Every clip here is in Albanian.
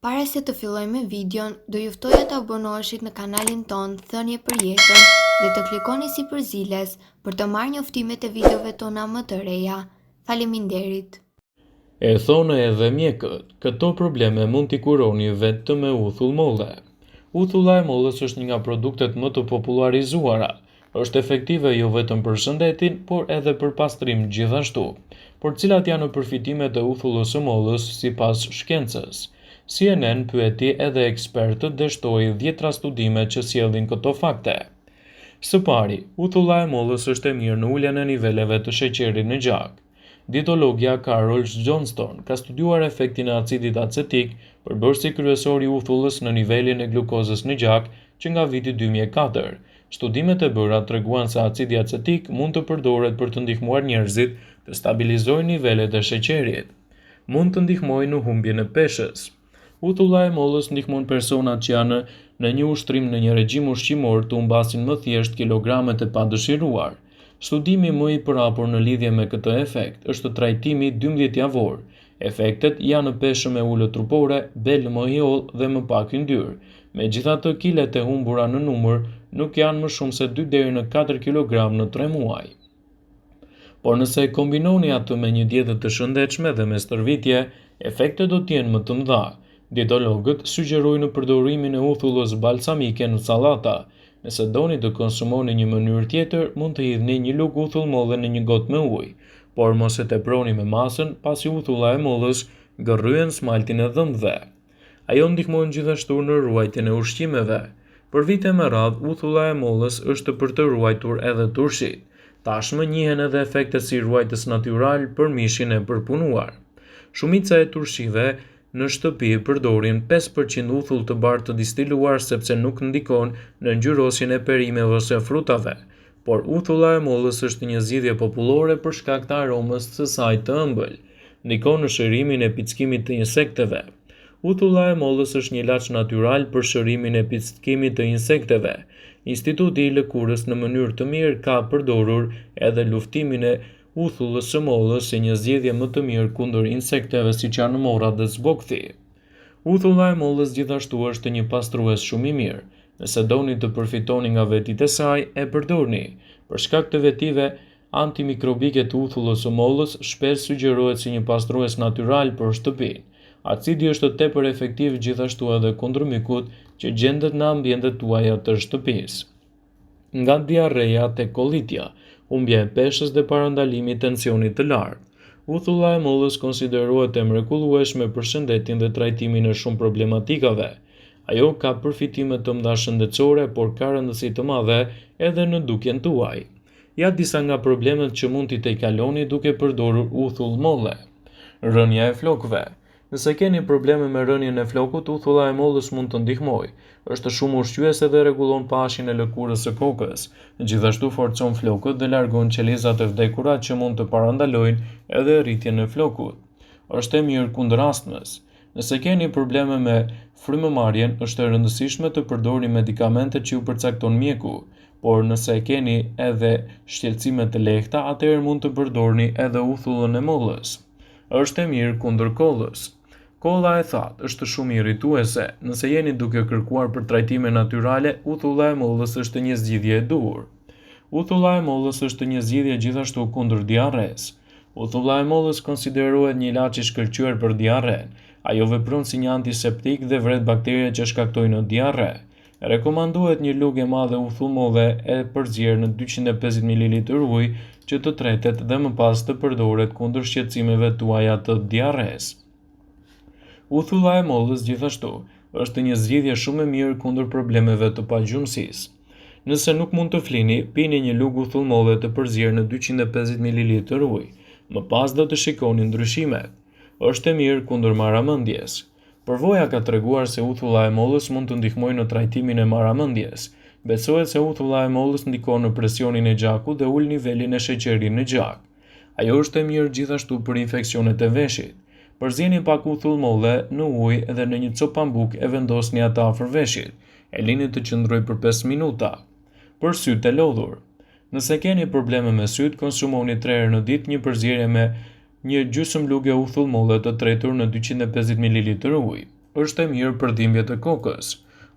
Para se të fillojmë me videon, do ju ftoja të abonoheshit në kanalin ton Thënie për Jetën dhe të klikoni si përziles për të marrë njoftimet e videove tona më të reja. Faleminderit. E thonë edhe mjekët, këto probleme mund t'i kuroni vetëm me uthull molle. Uthulla e mollës është një nga produktet më të popularizuara. Është efektive jo vetëm për shëndetin, por edhe për pastrim gjithashtu. Por cilat janë përfitimet e uthullës së mollës sipas shkencës? CNN pyeti edhe ekspertët dhe shtoi 10 studime që sjellin këto fakte. Së pari, uthulla e mollës është e mirë në uljen e niveleve të sheqerit në gjak. Dietologja Carol Johnston ka studiuar efektin e acidit acetik, përbërësi kryesor i uthullës në nivelin e glukozës në gjak që nga viti 2004. Studimet e bëra treguan se acidi acetik mund të përdoret për të ndihmuar njerëzit të stabilizojnë nivelet e sheqerit. Mund të ndihmojë në humbjen e peshës. Uthulla e mollës ndihmon personat që janë në një ushtrim në një regjim ushqimor të humbasin më thjesht kilogramet e padëshiruar. Studimi më i përhapur në lidhje me këtë efekt është trajtimi 12 javor. Efektet janë peshë me ulët trupore, belë më i hollë dhe më pak yndyrë. Megjithatë, kilet e humbura në numër nuk janë më shumë se 2 deri në 4 kg në 3 muaj. Por nëse e kombinoni atë me një dietë të shëndetshme dhe me stërvitje, efektet do të jenë më të mëdha. Dietologët sugjerojnë përdorimin e uthullës balsamike në sallata. Nëse doni të konsumoni një mënyrë tjetër, mund të hidhni një lugë uthull molle në një gotë me ujë, por mos e teproni me masën, pasi uthulla e mollës gërryen smaltin e dhëmbëve. Ajo ndihmon gjithashtu në ruajtjen e ushqimeve. Për vite me radhë, uthulla e mollës është për të ruajtur edhe turshit. Tashmë njihen edhe efektet si ruajtës natyral për mishin e përpunuar. Shumica e turshive në shtëpi përdorin 5% uthull të bardhë të distiluar sepse nuk ndikon në ngjyrosjen e perimeve ose frutave, por uthulla e mollës është një zgjidhje popullore për shkak të aromës së saj të ëmbël. Ndikon në shërimin e pickimit të insekteve. Uthulla e mollës është një ilaç natyral për shërimin e pickimit të insekteve. Instituti i Lëkurës në mënyrë të mirë ka përdorur edhe luftimin e uthullës së mollës si një zgjidhje më të mirë kundër insekteve siç janë morra dhe zbokthi. Uthulla e mollës gjithashtu është një pastrues shumë i mirë. Nëse doni të përfitoni nga vetitë e saj, e përdorni. Për shkak të vetive antimikrobike të uthullës së mollës, shpesh sugjerohet si një pastrues natyral për shtëpinë. Acidi është tepër efektiv gjithashtu edhe kundër mykut që gjendet në ambientet tuaja të shtëpisë. Nga diarreja tek kolitja, humbja e peshës dhe parandalimi i tensionit të lartë. Uthulla e mollës konsiderohet e mrekullueshme për shëndetin dhe trajtimin e shumë problematikave. Ajo ka përfitime të mëdha shëndetësore, por ka rëndësi të madhe edhe në dukjen tuaj. Ja disa nga problemet që mund t'i tejkaloni duke përdorur uthull molle. Rënja e flokëve. Nëse keni probleme me rënjen e flokut, uthulla e mollës mund të ndihmojë. Është shumë ushqyese dhe rregullon pashjen e lëkurës së kokës. Gjithashtu forcon flokët dhe largon qelizat e vdekura që mund të parandalojnë edhe rritjen e flokut. Është e mirë kundër astmës. Nëse keni probleme me frymëmarrjen, është e rëndësishme të përdorni medikamentet që ju përcakton mjeku, por nëse keni edhe shqetësime të lehta, atëherë mund të përdorni edhe uthullën e mollës. Është e mirë kundër kollës. Kolla e thatë është shumë irrituese. Nëse jeni duke kërkuar për trajtime natyrale, uthulla e mollës është një zgjidhje e duhur. Uthulla e mollës është një zgjidhje gjithashtu kundër diarres. Uthulla e mollës konsiderohet një ilaç i shkëlqyer për diarren. Ajo vepron si një antiseptik dhe vret bakteriet që shkaktojnë diarre. Rekomandohet një lugë e madhe uthull molle e përzier në 250 ml ujë që të tretet dhe më pas të përdoret kundër shqetësimeve tuaja të diarres. Uthulla e mollës gjithashtu është një zgjidhje shumë e mirë kundër problemeve të pagjumësisë. Nëse nuk mund të flini, pini një lugë uthull molle të përzier në 250 ml ujë. Më pas do të shikoni ndryshimet. Është e mirë kundër marramendjes. Përvoja ka treguar se uthulla e mollës mund të ndihmojë në trajtimin e marramendjes. Besohet se uthulla e mollës ndikon në presionin e gjakut dhe ul nivelin e sheqerit në gjak. Ajo është e mirë gjithashtu për infeksionet e veshit. Përzieni pak uthull molle në ujë dhe në një copë pambuk e vendosni atë afër veshit. E lini të qëndrojë për 5 minuta. Për sytë e lodhur. Nëse keni probleme me sytë, konsumoni 3 herë në ditë një përzierje me një gjysmë lugë uthull molle të tretur në 250 ml ujë. është e mirë për dhimbjet e kokës.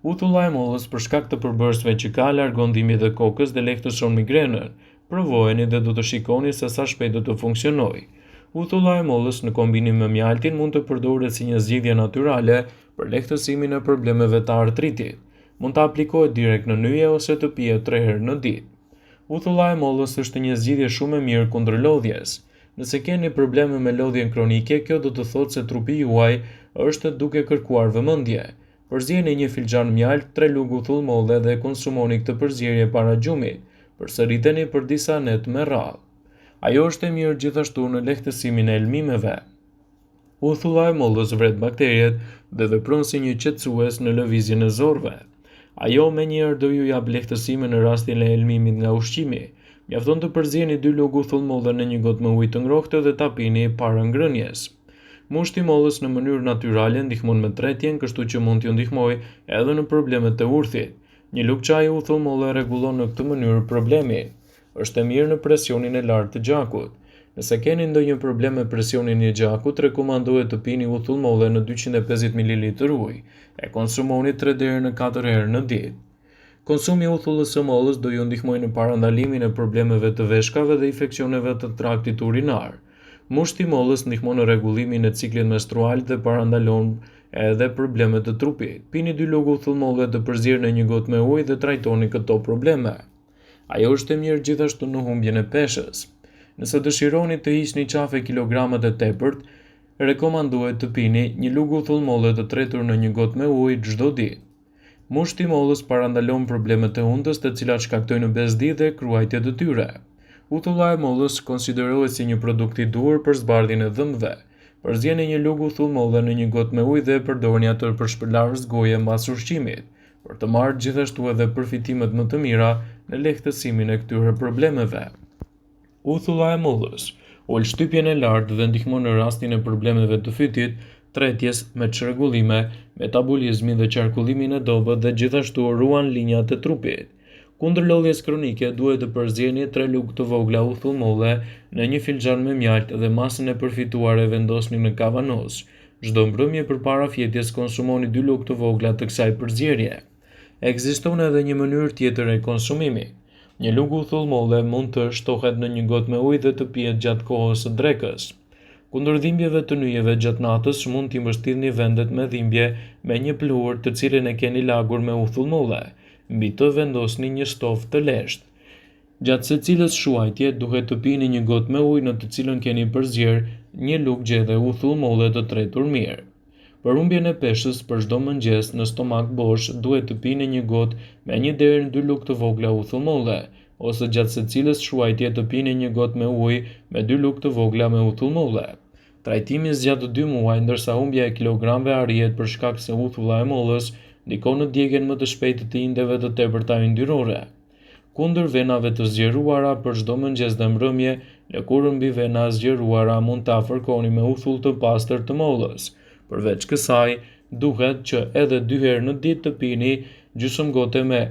Uthulla e mollës për shkak të përbërësve që ka largon dhimbjet e kokës dhe lehtëson migrenën. Provojeni dhe do të shikoni se sa shpejt do të funksionojë. Uthulla e mollës në kombinim me mjaltin mund të përdoret si një zgjidhje natyrale për lehtësimin e problemeve të artritit. Mund të aplikohet direkt në nyje ose të pihet 3 herë në ditë. Uthulla e mollës është një zgjidhje shumë e mirë kundër lodhjes. Nëse keni probleme me lodhjen kronike, kjo do të thotë se trupi juaj është duke kërkuar vëmendje. Përzjeni një filxhan mjalt, 3 lugë uthullmolle dhe konsumoni këtë përzierje para gjumit. Përsëriteni për disa net me radhë. Ajo është e mirë gjithashtu në lehtësimin e elmimeve. Uthulla e mollës vret bakteriet dhe vepron si një qetësues në lëvizjen e zorrve. Ajo menjëherë do ju jap lehtësime në rastin e elmimit nga ushqimi. Mjafton të përzieni 2 lugë uthullmolle në një gotë me ujë të ngrohtë dhe ta pini para ngrënies. Mushti i mollës në mënyrë natyrale ndihmon me tretjen, kështu që mund t'ju ndihmojë edhe në problemet e urthit. Një lugë çaji uthullmolle rregullon në këtë mënyrë problemin. Është e mirë në presionin e lartë të gjakut. Nëse keni ndonjë problem me presionin e gjakut, rekomandohet të pini uthullmolle në 250 ml ujë. E konsumoni 3 deri në 4 herë në ditë. Konsumi i uthullës së mollës do ju ndihmojë në parandalimin e problemeve të veshkave dhe infeksioneve të traktit urinar. Mushti i mollës ndihmon në rregullimin e ciklit menstrual dhe parandalon edhe problemet të trupit. Pini 2 lugë uthullmolle të përzierë në një gotë me ujë dhe trajtoni këto probleme. Ajo është e mirë gjithashtu në humbjen e peshës. Nëse dëshironi të hiqni qafe kilogramat e tepërt, rekomandohet të pini 1 lugë uthullmolle të tretur në një gotë me ujë çdo ditë. Mushti i mollës parandalon problemet e hundës, të cilat shkaktojnë bezdi dhe kruajtje të tyre. Uthulla e mollës konsiderohet si një produkt i duhur për zbardhjen e dhëmbëve. Përzjeni 1 lugë uthullmolle në një gotë me ujë dhe përdorni atë për shpërlarjes goje mbas ushqimit, për të marrë gjithashtu edhe përfitimet më të mira në lehtësimin e këtyre problemeve. Uthulla e mollës ul shtypjen e lartë dhe ndihmon në rastin e problemeve të fytit, tretjes me çrregullime, metabolizmin dhe qarkullimin e dobët dhe gjithashtu ruan linjat e trupit. Kundër lodhjes kronike duhet të përzieni 3 lugë të vogla uthullmolle në një filxhan me mjalt dhe masën e përfituar e vendosni në kavanoz. Çdo mbrëmje përpara fjetjes konsumoni 2 lugë të vogla të kësaj përzierje. Ekziston edhe një mënyrë tjetër e konsumimit. 1 lugë uthullmolle mund të shtohet në një gotë me ujë dhe të pihet gjatë kohës së drekës. Kundër dhimbjeve të nyjeve gjatë natës, mund t'i mbështillni vendet me dhimbje me një pluhur të cilën e keni lagur me uthullmolle. Mbi të vendosni një stofë të leshtë. Gjatë secilës shuajtje duhet të pini një gotë me ujë në të cilën keni përzier 1 lugë gjedhe uthullmolle të tretur mirë. Për humbjen e peshës për çdo mëngjes në stomak bosh duhet të pini një gotë me 1 deri në 2 lugë të vogla uthullmolle, ose gjatë secilës shuajtje të pini një gotë me ujë me 2 lugë të vogla me uthullmolle. Trajtimi zgjat 2 muaj, ndërsa humbja e kilogramëve arrihet për shkak se uthulla e mollës ndikon në djegjen më të shpejtë të indeve të tepërta yndyrore. Kundër venave të zgjeruara për çdo mëngjes dhe mbrëmje, lëkurën mbi vena zgjeruara mund ta fërkoni me uthull të pastër të mollës. Përveç kësaj, duhet që edhe 2 herë në ditë të pini gjysmë gote me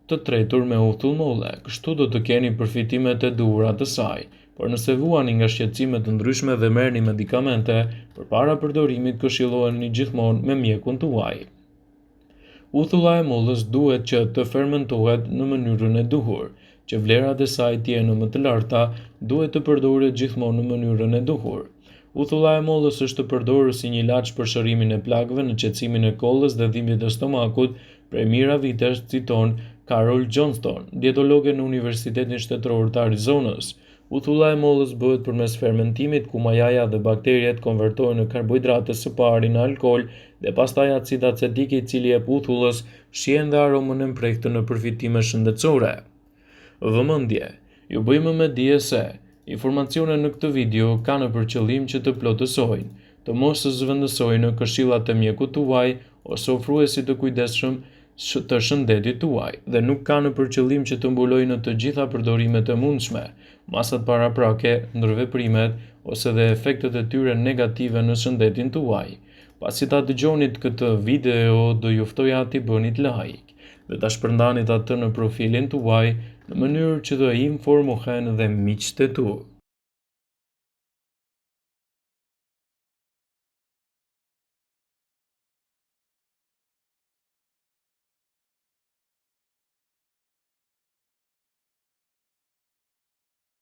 të tretur me uthullmolle, kështu do të keni përfitimet e duhura të saj. Por nëse vuani nga shqetësime të ndryshme dhe merrni medikamente, përpara përdorimit këshilloheni gjithmonë me mjekun tuaj. Uthulla e mollës duhet që të fermentohet në mënyrën e duhur, që vlerat e saj të jenë më të larta, duhet të përdoret gjithmonë në mënyrën e duhur. Uthulla e mollës është përdorur si një ilaç për shërimin e plagëve në qetësimin e kollës dhe dhimbjet e stomakut prej mira vitesh, citon Carol Johnston, dietologe në Universitetin Shtetëror të Arizonës. Uthulla e mollës bëhet përmes fermentimit ku majaja dhe bakteriet konvertohen në karbohidrate së pari në alkool dhe pastaj acid acetik i cili jep uthullës shijen dhe aromën e mprehtë në përfitime shëndetësore. Vëmendje. Ju bëjmë me dije se informacionet në këtë video kanë për qëllim që të plotësojnë, të mos zëvendësojnë këshillat e mjekut tuaj ose ofruesit të kujdesshëm të shëndetit tuaj dhe nuk kanë për qëllim që të mbulojnë të gjitha përdorimet e mundshme, masat paraprake, ndërveprimet ose dhe efektet e tyre negative në shëndetin tuaj. Pasi ta dëgjonit këtë video, do ju ftoja t'i bënit like dhe ta shpërndanit atë në profilin tuaj në mënyrë që të informohen dhe miqtë e tu.